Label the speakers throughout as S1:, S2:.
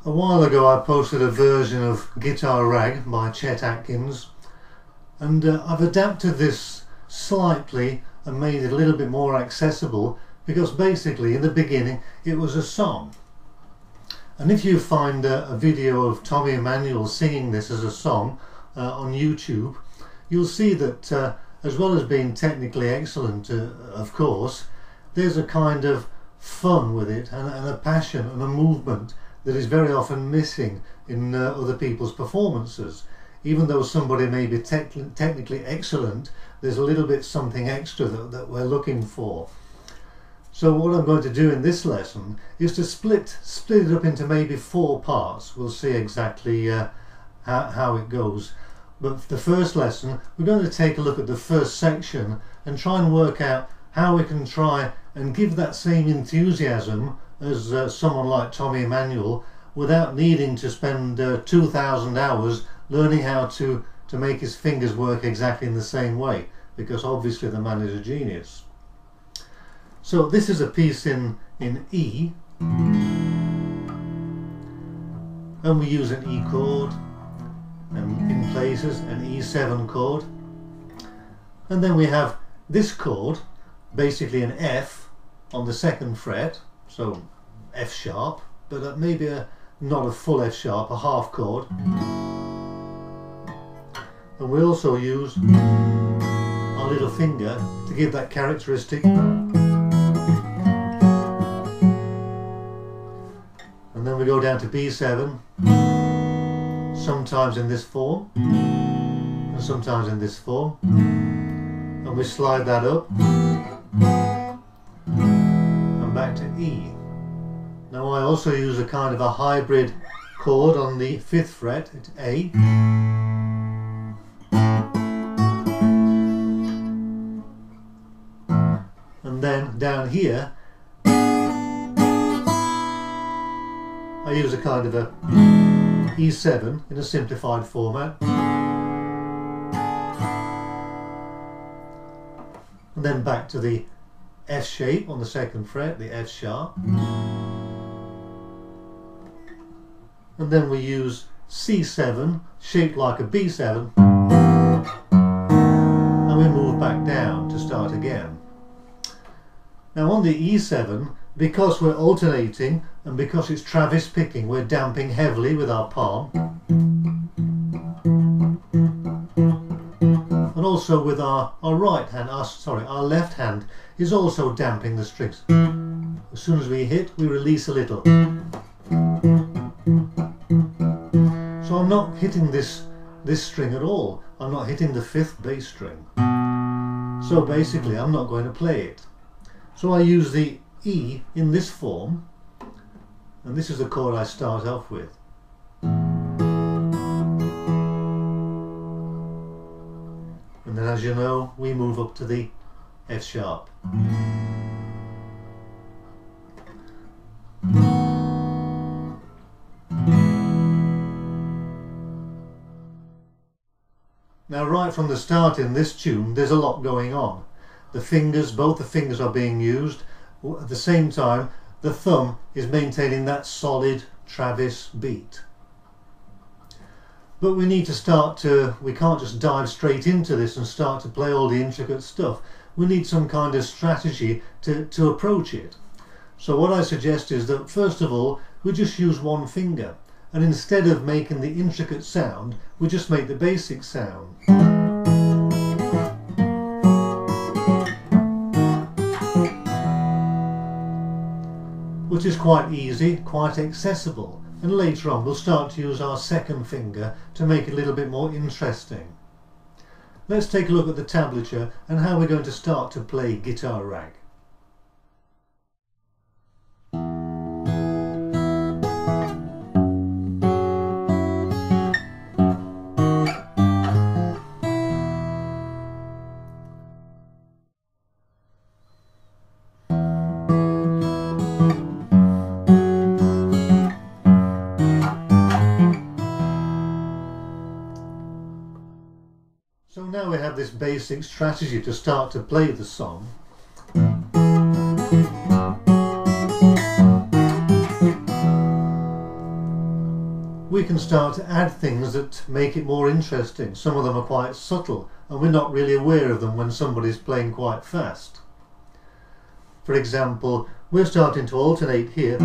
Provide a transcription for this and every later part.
S1: A while ago I posted a version of Guitar Rag by Chet Atkins, and I've adapted this slightly and made it a little bit more accessible, because basically in the beginning it was a song. And if you find a video of Tommy Emmanuel singing this as a song on YouTube, you'll see that as well as being technically excellent, of course, there's a kind of fun with it and a passion and a movement that is very often missing in other people's performances. Even though somebody may be technically excellent, there's a little bit something extra that we're looking for. So what I'm going to do in this lesson is to split it up into maybe 4 parts. We'll see exactly how it goes. But for the first lesson, we're going to take a look at the first section and try and work out how we can try and give that same enthusiasm as someone like Tommy Emmanuel without needing to spend 2,000 hours learning how to make his fingers work exactly in the same way, because obviously the man is a genius. So this is a piece in E, and we use an E chord, and in places an E7 chord, and then we have this chord, basically an F on the 2nd fret, so F sharp, but maybe not a full F sharp, a half chord. And we also use our little finger to give that characteristic. And then we go down to B7, sometimes in this form and sometimes in this form, and we slide that up and back to E. Now I also use a kind of a hybrid chord on the 5th fret, it's A. And then down here I use a kind of a E7 in a simplified format. And then back to the F shape on the 2nd fret, the F sharp. And then we use C7, shaped like a B7, and we move back down to start again. Now on the E7, because we're alternating and because it's Travis picking, we're damping heavily with our palm, and also with our right hand, our left hand is also damping the strings. As soon as we hit, we release a little. So I'm not hitting this string at all. I'm not hitting the 5th bass string. So basically I'm not going to play it. So I use the E in this form, and this is the chord I start off with. And then, as you know, we move up to the F sharp. Now right from the start in this tune there's a lot going on. The fingers, both the fingers are being used. At the same time the thumb is maintaining that solid Travis beat. But we need to start to, we can't just dive straight into this and start to play all the intricate stuff. We need some kind of strategy to approach it. So what I suggest is that first of all we just use one finger, and instead of making the intricate sound we just make the basic sound. Which is quite easy, quite accessible, and later on we'll start to use our 2nd finger to make it a little bit more interesting. Let's take a look at the tablature and how we're going to start to play Guitar Rag. this basic strategy to start to play the song, we can start to add things that make it more interesting. Some of them are quite subtle and we're not really aware of them when somebody's playing quite fast. For example, we're starting to alternate here,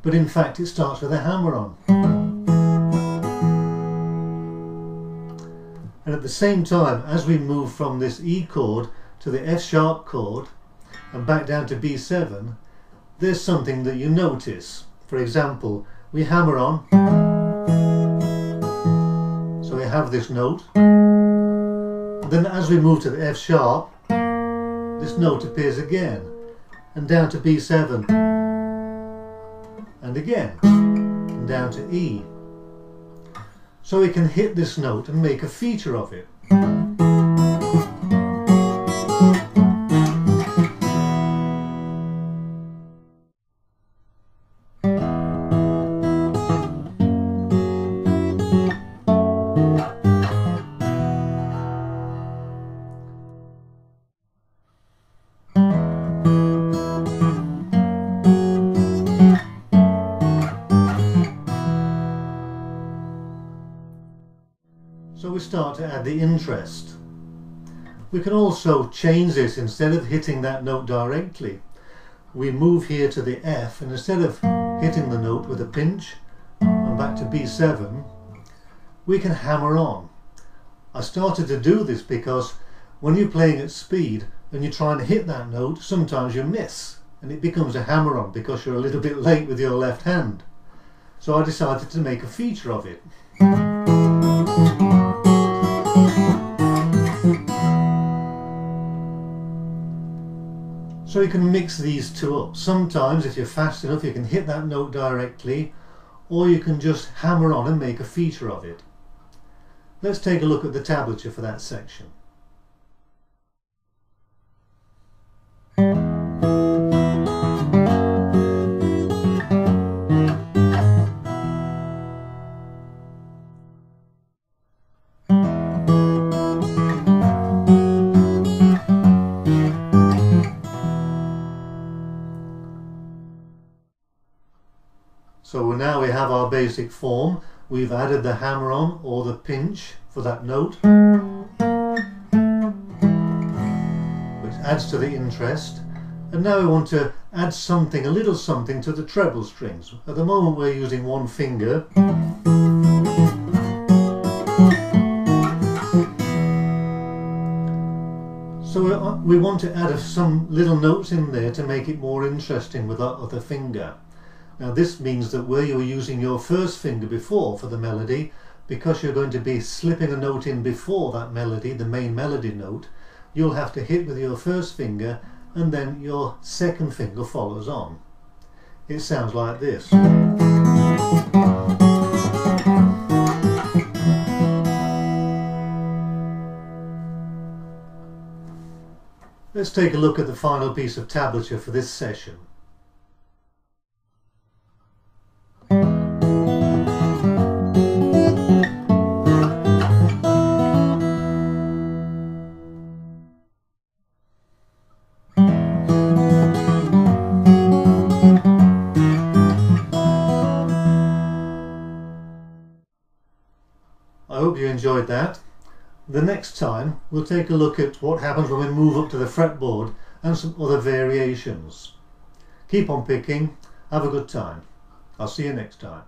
S1: but in fact it starts with a hammer on. And at the same time, as we move from this E chord to the F sharp chord and back down to B7, there's something that you notice. For example, we hammer on, so we have this note. And then as we move to the F sharp, this note appears again, and down to B7, and again, and down to E. So we can hit this note and make a feature of it. So we start to add the interest. We can also change this. Instead of hitting that note directly, we move here to the F, and instead of hitting the note with a pinch and back to B7, we can hammer on. I started to do this because when you're playing at speed and you're trying to hit that note, sometimes you miss and it becomes a hammer on because you're a little bit late with your left hand. So I decided to make a feature of it. So you can mix these two up. Sometimes if you're fast enough you can hit that note directly, or you can just hammer on and make a feature of it. Let's take a look at the tablature for that section. So now we have our basic form. We've added the hammer on or the pinch for that note, which adds to the interest. And now we want to add something, a little something, to the treble strings. At the moment we're using one finger. So we want to add some little notes in there to make it more interesting with our other finger. Now this means that where you were using your first finger before for the melody, because you're going to be slipping a note in before that melody, the main melody note, you'll have to hit with your first finger and then your second finger follows on. It sounds like this. Let's take a look at the final piece of tablature for this session. I hope you enjoyed that. The next time we'll take a look at what happens when we move up to the fretboard and some other variations. Keep on picking, have a good time. I'll see you next time.